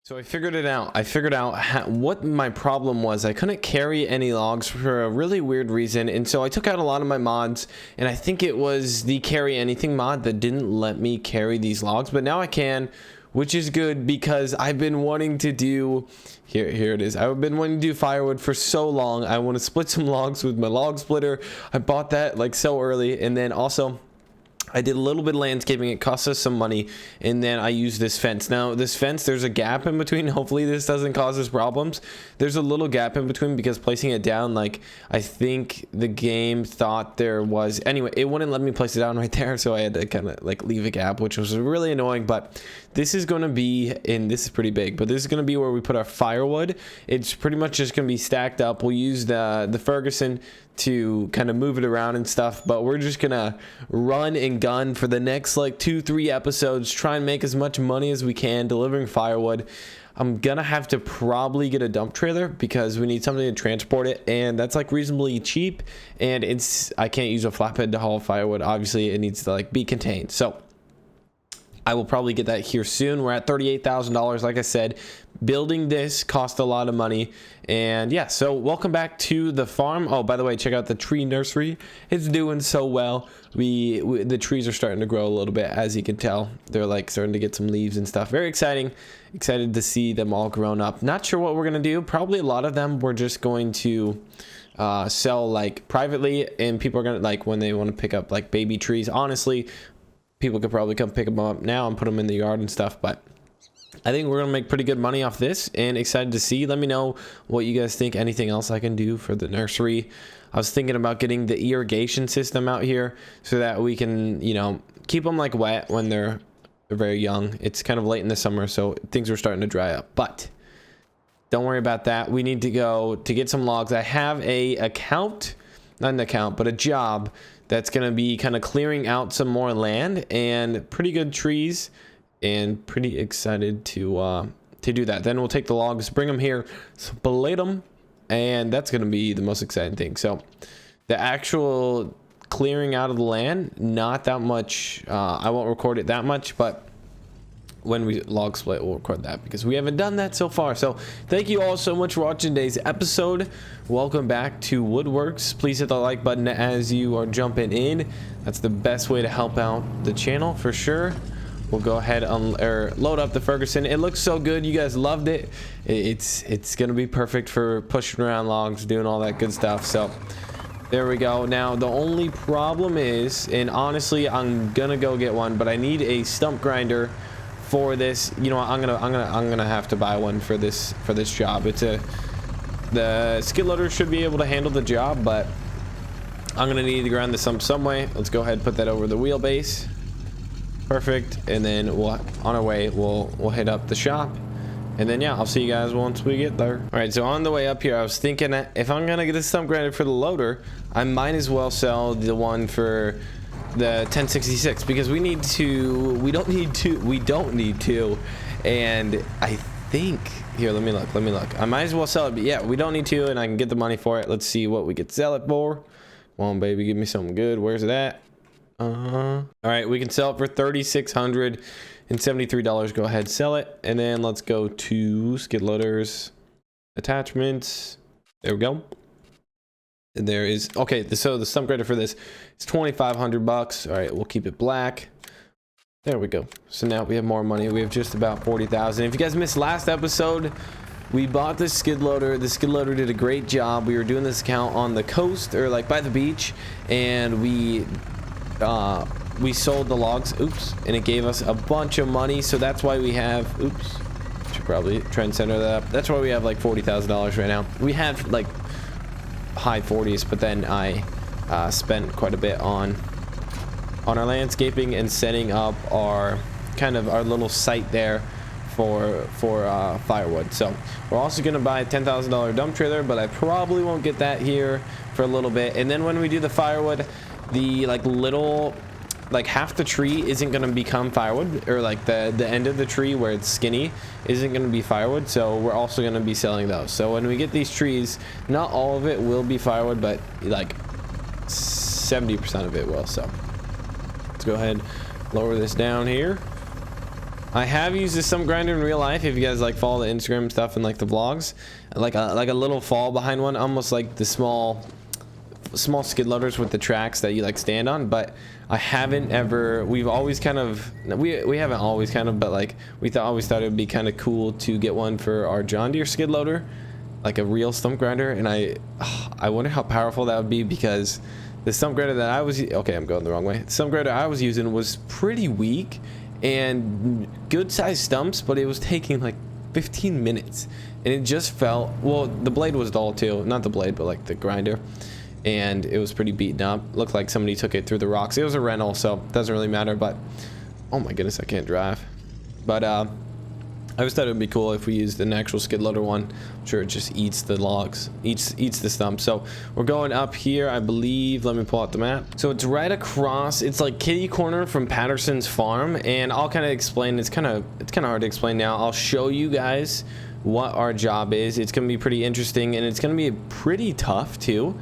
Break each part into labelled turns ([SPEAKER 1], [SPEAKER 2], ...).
[SPEAKER 1] So I figured it out. I figured out what my problem was. I couldn't carry any logs for a really weird reason. And so I took out a lot of my mods, and I think it was the carry anything mod that didn't let me carry these logs, but now I can, which is good because I've been wanting to do, here it is. I've been wanting to do firewood for so long. I want to split some logs with my log splitter. I bought that like so early, and then also I did a little bit of landscaping. It cost us some money, and then I used this fence. Now this fence, there's a gap in between. Hopefully this doesn't cause us problems. There's a little gap in between because placing it down, like, I think the game thought there was, anyway, it wouldn't let me place it down right there, so I had to kind of like leave a gap, which was really annoying. But this is going to be, and this is pretty big, but this is going to be where we put our firewood. It's pretty much just going to be stacked up. We'll use the Ferguson to kind of move it around and stuff, but we're just gonna run and gun for the next like 2-3 episodes, try and make as much money as we can delivering firewood. I'm gonna have to probably get a dump trailer because we need something to transport it, and that's like reasonably cheap, and I can't use a flatbed to haul firewood. Obviously it needs to like be contained, so I will probably get that here soon. We're at $38,000. Like I said, building this cost a lot of money. And yeah, so welcome back to the farm. Oh, by the way, check out the tree nursery. It's doing so well. The trees are starting to grow a little bit, as you can tell. They're like starting to get some leaves and stuff. Very exciting. Excited to see them all grown up. Not sure what we're going to do. Probably a lot of them we're just going to sell like privately, and people are going to, like, when they want to pick up like baby trees. Honestly, people could probably come pick them up now and put them in the yard and stuff, but I think we're gonna make pretty good money off this, and excited to see. Let me know what you guys think. Anything else I can do for the nursery? I was thinking about getting the irrigation system out here so that we can, you know, keep them like wet when they're very young. It's kind of late in the summer, so things are starting to dry up, but don't worry about that. We need to go to get some logs. I have a job that's going to be kind of clearing out some more land and pretty good trees, and pretty excited to do that. Then we'll take the logs, bring them here, split them, and that's going to be the most exciting thing. So the actual clearing out of the land, not that much. I won't record it that much, but when we log split, we'll record that because we haven't done that so far. So thank you all so much for watching today's episode. Welcome back to Woodworks. Please hit the like button as you are jumping in. That's the best way to help out the channel for sure. We'll go ahead and load up the Ferguson. It looks so good. You guys loved it. It's gonna be perfect for pushing around logs, doing all that good stuff. So there we go. Now the only problem is, and honestly I'm gonna go get one, but I need a stump grinder for this. You know what, I'm gonna have to buy one for this job. The skid loader should be able to handle the job, but I'm gonna need to grind this some way. Let's go ahead and put that over the wheelbase. Perfect. And then on our way we'll hit up the shop, and then yeah, I'll see you guys once we get there. All right, so on the way up here I was thinking that if I'm gonna get a stump grinder for the loader, I might as well sell the one for the 1066 because we don't need to, and I think here, let me look. I might as well sell it, but yeah, we don't need to, and I can get the money for it. Let's see what we could sell it for. Come on, baby, give me something good. Where's it at? All right, we can sell it for $3,673. Go ahead, sell it, and then let's go to skid loaders, attachments. There we go. And there is, okay, so the stump grinder for this is $2,500. All right, we'll keep it black. There we go. So now we have more money. We have just about 40,000. If you guys missed last episode, we bought this skid loader. The skid loader did a great job. We were doing this account on the coast, or like by the beach, and we sold the logs, and it gave us a bunch of money. So that's why we have, should probably try and center that up. That's why we have like $40,000 right now. We have like high 40s, but then I spent quite a bit on our landscaping and setting up our little site there for firewood. So we're also going to buy a $10,000 dump trailer, but I probably won't get that here for a little bit. And then when we do the firewood, the half the tree isn't going to become firewood, or like the end of the tree where it's skinny isn't going to be firewood. So we're also going to be selling those. So when we get these trees, not all of it will be firewood, but like 70% of it will. So let's go ahead, lower this down here. I have used the stump grinder in real life. If you guys like follow the Instagram stuff and like the vlogs, like a little fall behind one, almost like the small skid loaders with the tracks that you like stand on. But I haven't ever. We've always kind of we haven't always kind of, but like always thought it would be kind of cool to get one for our John Deere skid loader, like a real stump grinder. And I wonder how powerful that would be, because the stump grinder that I was I'm going the wrong way. The stump grinder I was using was pretty weak and good sized stumps, but it was taking like 15 minutes, and it just felt, well, the blade was dull too, not the blade but like the grinder, and it was pretty beaten up. Looked like somebody took it through the rocks. It was a rental, so it doesn't really matter. But oh my goodness, I can't drive. But I just thought it would be cool if we used an actual skid loader one. I'm sure it just eats the logs, eats the stump. So we're going up here, I believe. Let me pull out the map. So it's right across. It's like kitty corner from Patterson's farm, and I'll kind of explain. It's kind of hard to explain now. I'll show you guys what our job is. It's gonna be pretty interesting, and it's gonna be pretty tough too.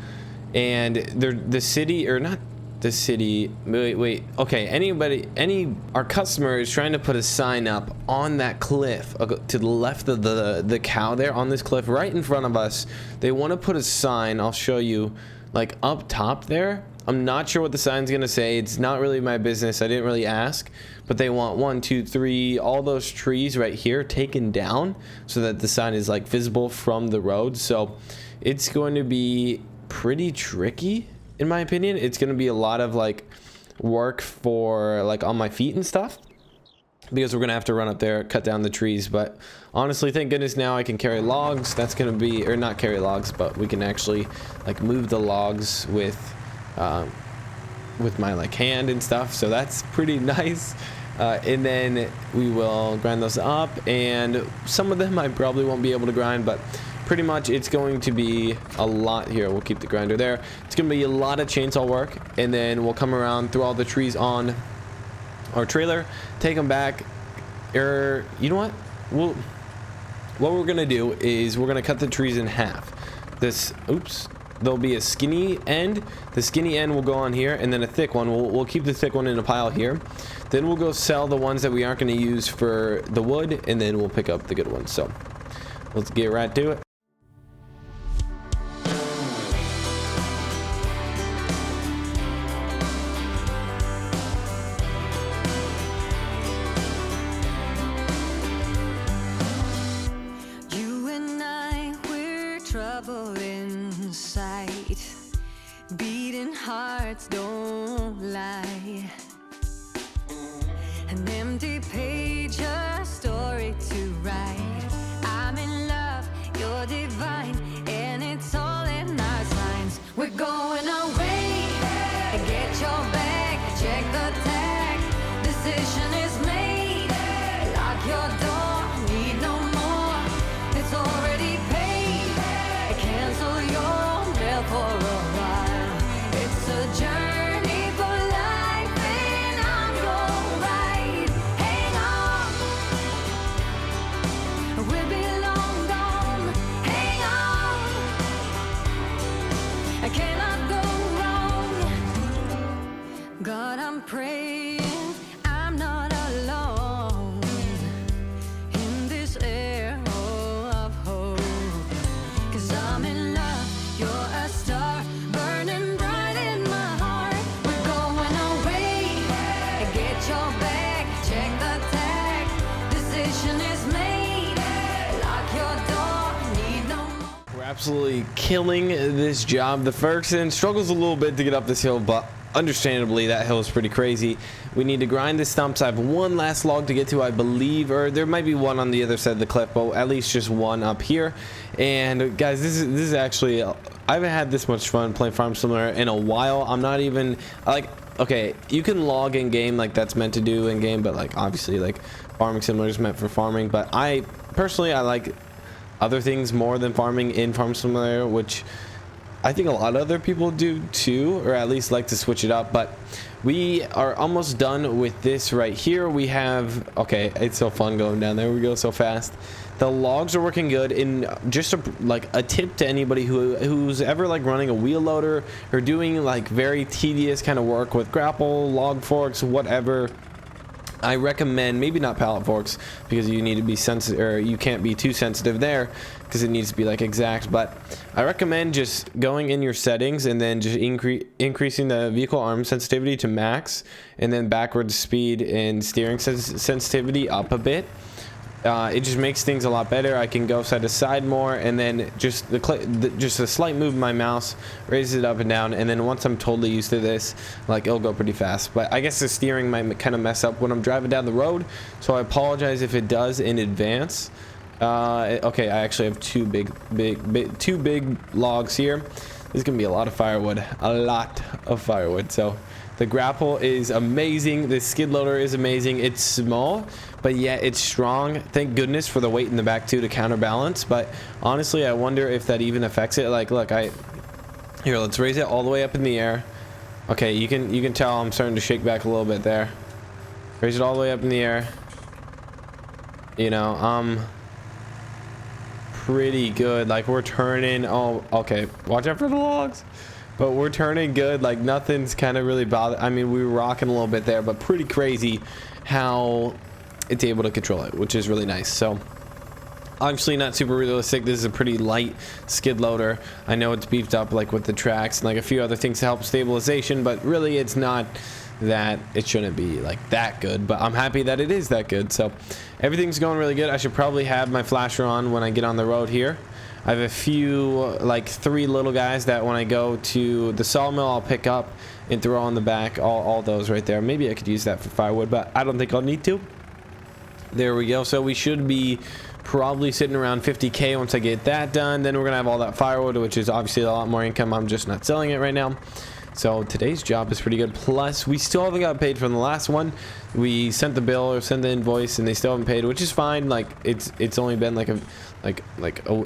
[SPEAKER 1] And the city, or not the city, wait, okay, our customer is trying to put a sign up on that cliff to the left of the cow there on this cliff right in front of us. They want to put a sign, I'll show you, like up top there. I'm not sure what the sign's gonna say. It's not really my business. I didn't really ask, but they want 1, 2, 3, all those trees right here taken down so that the sign is like visible from the road. So it's going to be pretty tricky, in my opinion. It's going to be a lot of like work for like on my feet and stuff, because we're going to have to run up there, cut down the trees. But honestly, thank goodness now I can carry logs. That's going to be, or not carry logs, but we can actually like move the logs with my like hand and stuff. So that's pretty nice. And then we will grind those up, and some of them I probably won't be able to grind, but pretty much it's going to be a lot here. We'll keep the grinder there. It's going to be a lot of chainsaw work, and then we'll come around through all the trees on our trailer, take them back. You know what? What we're going to do is we're going to cut the trees in half. There'll be a skinny end. The skinny end will go on here, and then a thick one. We'll keep the thick one in a pile here. Then we'll go sell the ones that we aren't going to use for the wood, and then we'll pick up the good ones. So let's get right to it.
[SPEAKER 2] Trouble in sight, beating hearts don't lie, an empty page, a story to write. I'm in love, you're divine, and it's all in our signs. We're going away, get your bag, check the tag, decision is made, lock your door, need no more, it's already paid. Cancel your mail for a while. It's a journey for life, and I'm your ride. Hang on, we'll be long gone. Hang on, I cannot go wrong. God, I'm praying I'm not alone in this air of hope. 'Cause I'm in love, you're a star, burning bright in my heart. We're going away, get your bag, check the tag, decision is made, lock your door, need no more.
[SPEAKER 1] We're absolutely killing this job. The Ferguson struggles a little bit to get up this hill, but understandably that hill is pretty crazy. We need to grind the stumps. I have one last log to get to, I believe, or there might be one on the other side of the cliff, but at least just one up here. And guys, this is actually, I haven't had this much fun playing Farm Simulator in a while. I'm not even like, okay, you can log in game, like that's meant to do in game, but like obviously like Farming Simulator is meant for farming. But I personally, I like other things more than farming in Farm Simulator, which I think a lot of other people do too, or at least like to switch it up. But we are almost done with this right here. We have, okay, it's so fun going down there. We go so fast. The logs are working good. In just like a tip to anybody who's ever like running a wheel loader or doing like very tedious kind of work with grapple, log forks, whatever. I recommend maybe not pallet forks because you need to be sensitive, or you can't be too sensitive there because it needs to be like exact. But I recommend just going in your settings and then just increasing the vehicle arm sensitivity to max, and then backwards speed and steering sensitivity up a bit. It just makes things a lot better. I can go side to side more, and then just just a slight move of my mouse raises it up and down, and then once I'm totally used to this, like, it'll go pretty fast. But I guess the steering might kind of mess up when I'm driving down the road, so I apologize if it does in advance. Okay, I actually have two big logs here. This is gonna be a lot of firewood, so the grapple is amazing. The skid loader is amazing. It's small, but yet it's strong. Thank goodness for the weight in the back too to counterbalance. But honestly, I wonder if that even affects it. Like, look, here, let's raise it all the way up in the air. Okay, you can tell I'm starting to shake back a little bit there. Raise it all the way up in the air. You know, pretty good. Like, we're turning. Oh, okay, watch out for the logs. But we're turning good. Like, nothing's kind of really bothered. I mean, we were rocking a little bit there, but pretty crazy how it's able to control it, which is really nice. So obviously not super realistic. This is a pretty light skid loader. I know it's beefed up like with the tracks and like a few other things to help stabilization, but really it's not that. It shouldn't be like that good, but I'm happy that it is that good. So everything's going really good. I should probably have my flasher on when I get on the road here. I have a few, like 3 little guys that when I go to the sawmill, I'll pick up and throw on the back. All those right there. Maybe I could use that for firewood, but I don't think I'll need to. There we go. So we should be probably sitting around 50K once I get that done. Then we're gonna have all that firewood, which is obviously a lot more income. I'm just not selling it right now. So today's job is pretty good. Plus, we still haven't got paid from the last one. We sent the bill or sent the invoice, and they still haven't paid, which is fine. Like, it's only been like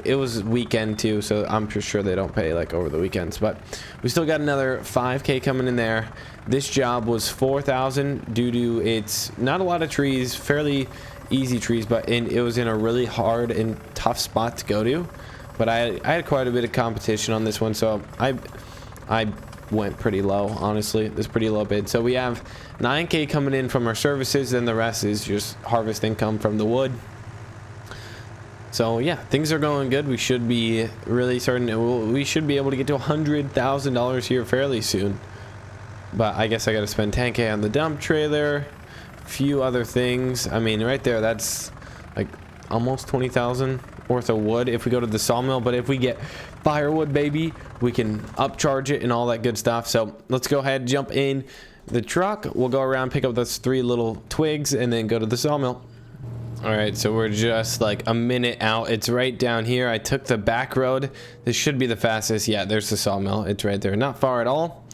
[SPEAKER 1] it was weekend too, so I'm pretty sure they don't pay like over the weekends. But we still got another 5K coming in there. This job was 4,000 due to it's not a lot of trees, fairly easy trees, but it was in a really hard and tough spot to go to. But I had quite a bit of competition on this one, so I went pretty low. Honestly, this pretty low bid. So we have 9K coming in from our services, and the rest is just harvest income from the wood. So yeah, things are going good. We should be really starting to, we should be able to get to $100,000 here fairly soon. But I guess I got to spend 10K on the dump trailer, a few other things. I mean, right there, that's like almost 20,000 worth of wood if we go to the sawmill. But if we get firewood, baby, we can upcharge it and all that good stuff. So let's go ahead, jump in the truck. We'll go around, pick up those 3 little twigs, and then go to the sawmill. All right, so we're just like a minute out. It's right down here. I took the back road. This should be the fastest. Yeah, there's the sawmill. It's right there. Not far at all.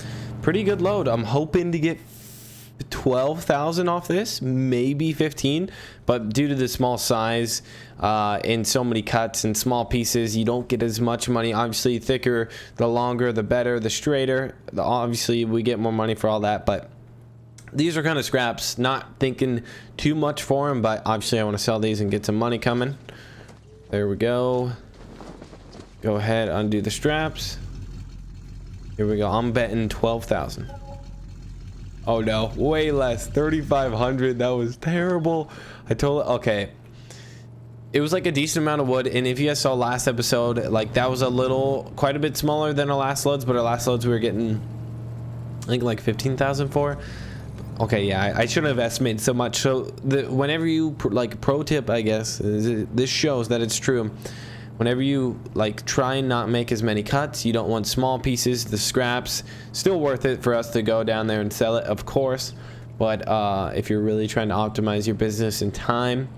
[SPEAKER 1] Pretty good load. I'm hoping to get 12,000 off this, maybe 15, but due to the small size and so many cuts and small pieces, you don't get as much money. Obviously, thicker, the longer, the better, the straighter. Obviously, we get more money for all that, but these are kind of scraps. Not thinking too much for them, but obviously I want to sell these and get some money coming. There we go. Go ahead, undo the straps. Here we go. I'm betting 12,000. Oh no, way less. 3,500. That was terrible. I told it. Okay. It was like a decent amount of wood, and if you guys saw last episode, like that was quite a bit smaller than our last loads, but our last loads we were getting, I think, like 15,000 for. Okay, yeah, I shouldn't have estimated so much. So whenever you like, pro tip, I guess, this shows that it's true. Whenever you like try and not make as many cuts, you don't want small pieces. The scraps, still worth it for us to go down there and sell it, of course. But if you're really trying to optimize your business and time,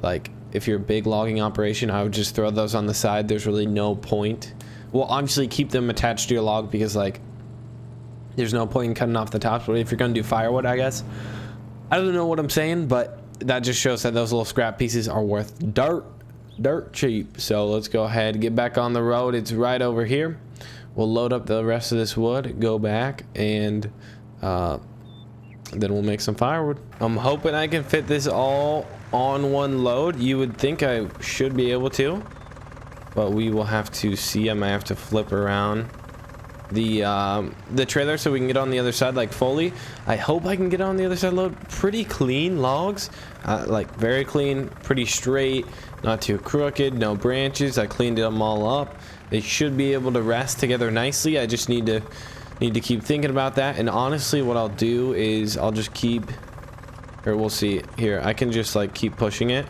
[SPEAKER 1] like if you're a big logging operation, I would just throw those on the side. There's really no point. Well, obviously keep them attached to your log because like there's no point in cutting off the tops. But if you're gonna do firewood, I guess, I don't know what I'm saying, but that just shows that those little scrap pieces are worth dirt cheap. So let's go ahead, get back on the road. It's right over here. We'll load up the rest of this wood, go back, and then we'll make some firewood. I'm hoping I can fit this all on one load. You would think I should be able to, but we will have to see. I might have to flip around the trailer so we can get on the other side like fully. I hope I can get on the other side load. Pretty clean logs, like very clean, pretty straight, not too crooked, no branches. I cleaned them all up. They should be able to rest together nicely. I just need to keep thinking about that. And honestly, what I'll do is I'll just keep, or we'll see here, I can just like keep pushing it.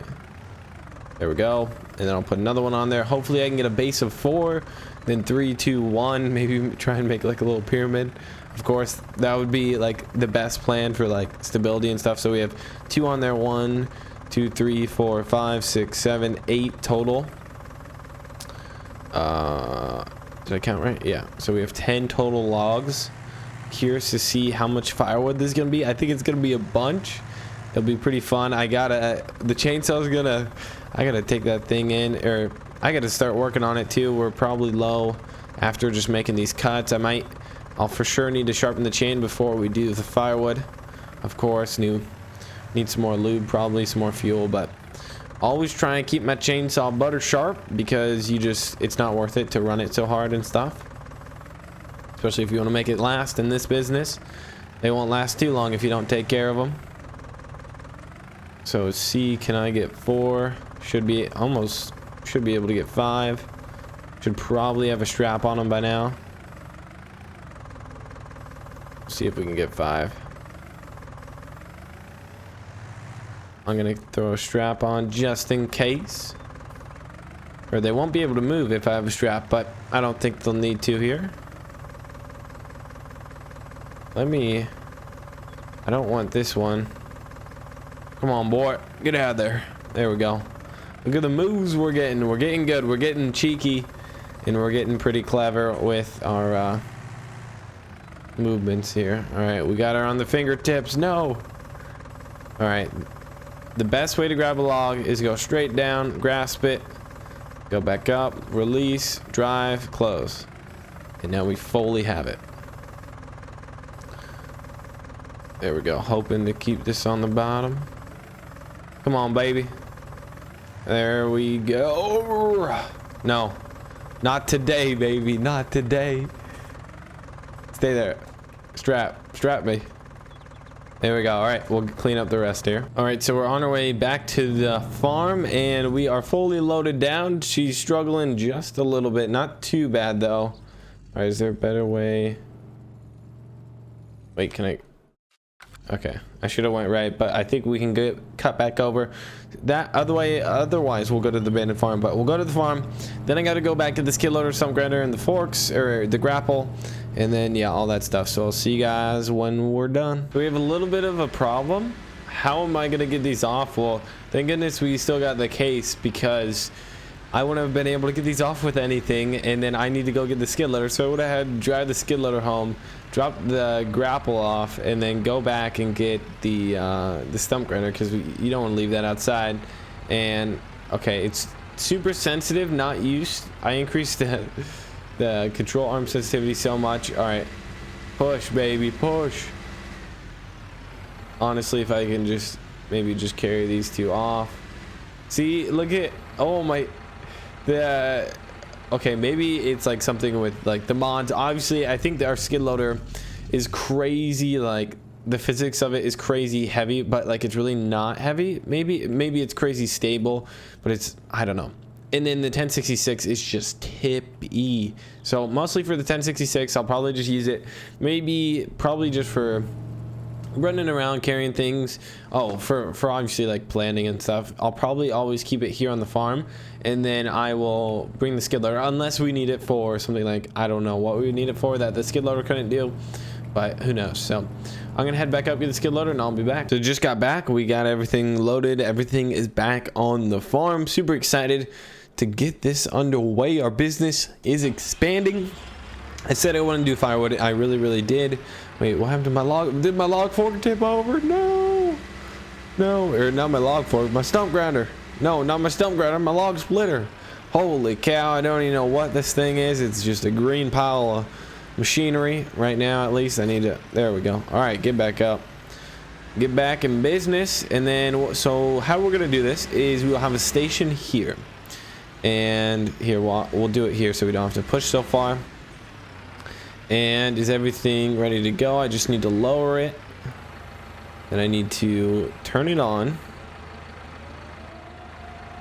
[SPEAKER 1] There we go. And then I'll put another one on there. Hopefully I can get a base of 4, then 3, 2, 1, maybe try and make like a little pyramid. Of course, that would be like the best plan for like stability and stuff. So we have 2 on there, 1, 2, 3, 4, 5, 6, 7, 8 total. Did I count right? Yeah. So we have 10 total logs. Curious to see how much firewood this is gonna be. I think it's gonna be a bunch. It'll be pretty fun. I gotta take that thing in, or I gotta start working on it too. We're probably low after just making these cuts. I'll for sure need to sharpen the chain before we do the firewood. Of course, need some more lube, probably some more fuel, but always try and keep my chainsaw butter sharp, because it's not worth it to run it so hard and stuff. Especially if you want to make it last in this business. They won't last too long if you don't take care of them. So C, can I get 4? Should be able to get 5. Should probably have a strap on them by now. See if we can get 5. I'm gonna throw a strap on just in case. Or they won't be able to move if I have a strap, but I don't think they'll need to here. I don't want this one. Come on, boy. Get out of there. There we go. Look at the moves we're getting. We're getting good. We're getting cheeky. And we're getting pretty clever with our movements here. Alright, we got her on the fingertips. No! Alright. The best way to grab a log is go straight down, grasp it, go back up, release, drive, close. And now we fully have it. There we go. Hoping to keep this on the bottom. Come on, baby. There we go. No. Not today, baby. Not today. Stay there. Strap me. There we go. All right, we'll clean up the rest here. All right, so we're on our way back to the farm, and we are fully loaded down. She's struggling just a little bit. Not too bad, though. All right, is there a better way? Wait, can I... Okay, I should have went right, but I think we can cut back over that other way. Otherwise, we'll go to the abandoned farm, but we'll go to the farm. Then I got to go back to the skid loader, stump grinder, and the forks, or the grapple, and then, yeah, all that stuff. So I'll see you guys when we're done. We have a little bit of a problem. How am I going to get these off? Well, thank goodness we still got the case, because I wouldn't have been able to get these off with anything, and then I need to go get the skid loader. So I would have had to drive the skid loader home, drop the grapple off, and then go back and get the stump grinder, because you don't want to leave that outside. And okay, it's super sensitive, not used. I increased the control arm sensitivity so much. All right, push, baby, push. Honestly, if I can just maybe just carry these two off. See, look at, oh my, okay, maybe it's like something with like the mods. Obviously, I think that our skid loader is crazy, like the physics of it is crazy heavy, but like it's really not heavy. Maybe it's crazy stable, but it's, I don't know. And then the 1066 is just tip-y. So mostly for the 1066, I'll probably just use it, probably just for running around carrying things. Oh, for obviously like planning and stuff. I'll probably always keep it here on the farm, and then I will bring the skid loader unless we need it for something like, I don't know what we would need it for that the skid loader couldn't do, but who knows. So I'm gonna head back up, get the skid loader, and I'll be back. So just got back, we got everything loaded, everything is back on the farm. Super excited to get this underway. Our business is expanding. I said I wanted to do firewood. I really did. Wait, what happened to my log? Did my log fork tip over? No, or not my log fork, my stump grinder. No, not my stump grinder, my log splitter. Holy cow, I don't even know what this thing is. It's just a green pile of machinery right now. At least I need to, there we go. All right, get back up, get back in business. And then, so how we're gonna do this is we'll have a station here, and here we'll do it here so we don't have to push so far. And is everything ready to go? I just need to lower it. And I need to turn it on.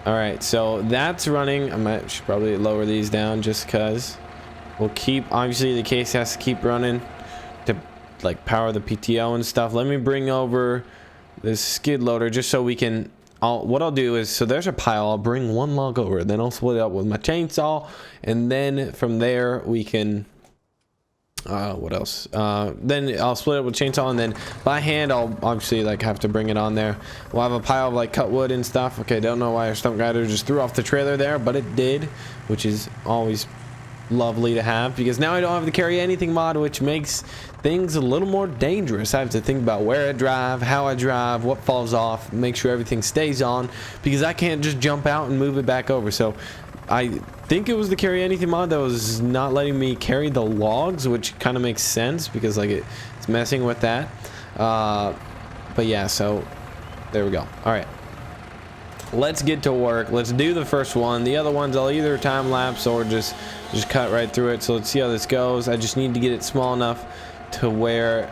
[SPEAKER 1] Alright, so that's running. Should probably lower these down just because we'll keep, obviously the case has to keep running to like power the PTO and stuff. Let me bring over this skid loader just so we can, what I'll do is, so there's a pile, I'll bring one log over, then I'll split it up with my chainsaw, and then from there we can, what else? Then I'll split it with chainsaw, and then by hand I'll obviously like have to bring it on there. We'll have a pile of like cut wood and stuff. Okay, don't know why our stump grinder just threw off the trailer there, but it did, which is always lovely to have, because now I don't have to carry anything mod, which makes things a little more dangerous. I have to think about where I drive, how I drive, what falls off, make sure everything stays on, because I can't just jump out and move it back over. So I think it was the carry anything mod that was not letting me carry the logs, which kind of makes sense because like it's messing with that. But yeah, so there we go. All right, let's get to work. Let's do the first one. The other ones I'll either time lapse or just cut right through it. So let's see how this goes. I just need to get it small enough to where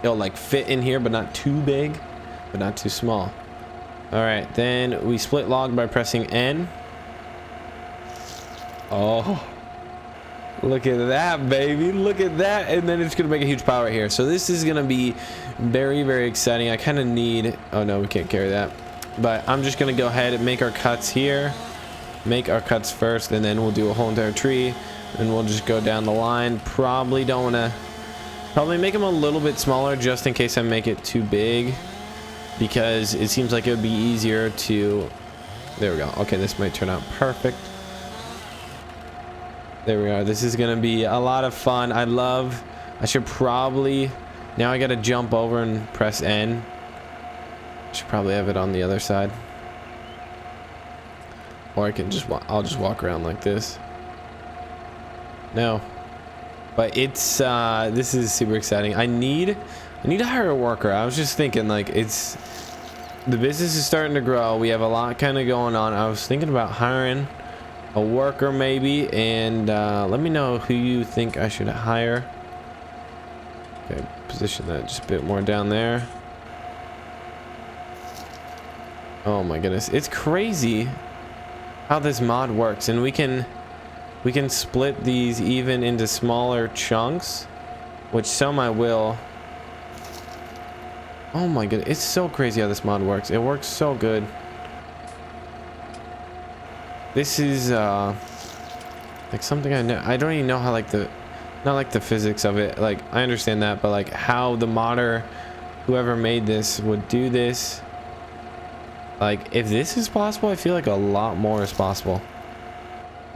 [SPEAKER 1] it'll like fit in here, but not too big, but not too small. All right, then we split log by pressing N. Oh, look at that, baby, look at that. And then it's gonna make a huge pile right here. So this is gonna be very, very exciting. I kind of need, oh no, we can't carry that, but I'm just gonna go ahead and make our cuts here, make our cuts first, and then we'll do a whole entire tree, and we'll just go down the line. Probably don't want to, probably make them a little bit smaller just in case I make it too big, because it seems like it would be easier to, there we go. Okay, this might turn out perfect. There we are. This is gonna be a lot of fun. I should probably, now I gotta jump over and press N. Should probably have it on the other side, or I can just I'll just walk around like this. No, but it's this is super exciting. I need to hire a worker. I was just thinking, like, the business is starting to grow. We have a lot kind of going on. I was thinking about hiring a worker maybe, and let me know who you think I should hire. Okay, position that just a bit more down there. Oh my goodness, it's crazy how this mod works, and we can split these even into smaller chunks, which some I will. Oh my goodness, it's so crazy how this mod works. It works so good. This is like something I don't even know how, like, not like the physics of it, like I understand that, but like how the modder, whoever made this, would do this. Like, if this is possible, I feel like a lot more is possible,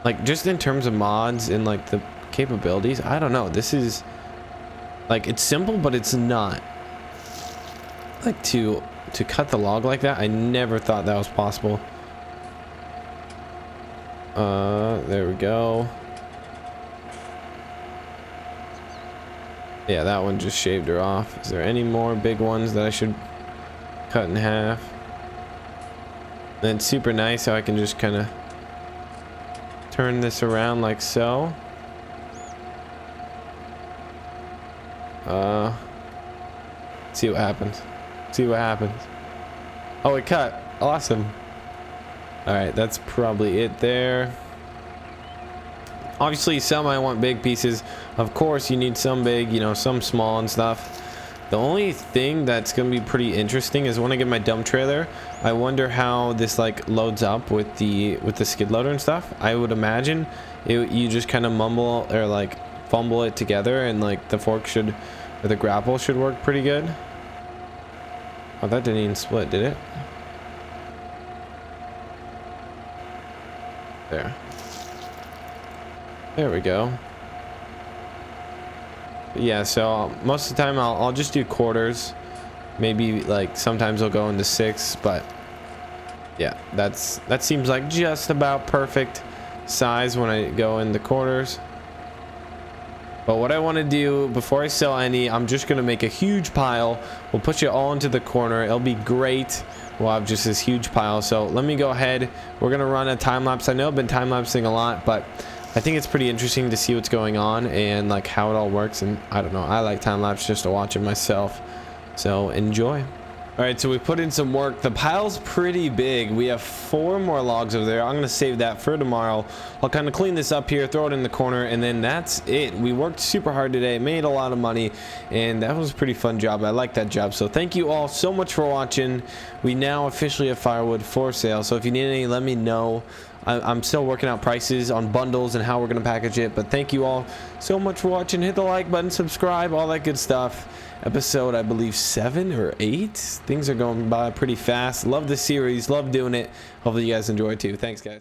[SPEAKER 1] like just in terms of mods and like the capabilities. I don't know, this is like, it's simple, but it's not. Like to cut the log like that, I never thought that was possible. There we go. Yeah, that one just shaved her off. Is there any more big ones that I should cut in half? Then super nice how I can just kind of turn this around like so. See what happens. See what happens. Oh, it cut. Awesome. All right, that's probably it there. Obviously, some I want big pieces. Of course, you need some big, you know, some small and stuff. The only thing that's gonna be pretty interesting is when I get my dump trailer, I wonder how this like loads up with the skid loader and stuff. I would imagine you just kind of mumble or like fumble it together, and like the fork should, or the grapple should work pretty good. Oh, that didn't even split, did it? There we go. Yeah, so most of the time I'll just do quarters. Maybe like sometimes I'll go into 6, but yeah, that seems like just about perfect size when I go in the quarters. But what I want to do before I sell any, I'm just going to make a huge pile. We'll push it all into the corner. It'll be great. We'll have just this huge pile. So let me go ahead. We're going to run a time lapse. I know I've been time lapsing a lot, but I think it's pretty interesting to see what's going on and like how it all works. And I don't know, I like time lapse just to watch it myself, so enjoy. All right, so we put in some work. The pile's pretty big. We have 4 more logs over there. I'm gonna save that for tomorrow. I'll kind of clean this up here, throw it in the corner, and then that's it. We worked super hard today, made a lot of money, and that was a pretty fun job. I like that job. So thank you all so much for watching. We now officially have firewood for sale, so if you need any, let me know. I'm still working out prices on bundles and how we're gonna package it, but thank you all so much for watching. Hit the like button, subscribe, all that good stuff. Episode, I believe 7 or 8. Things are going by pretty fast. Love the series, love doing it. Hopefully you guys enjoy too. Thanks, guys.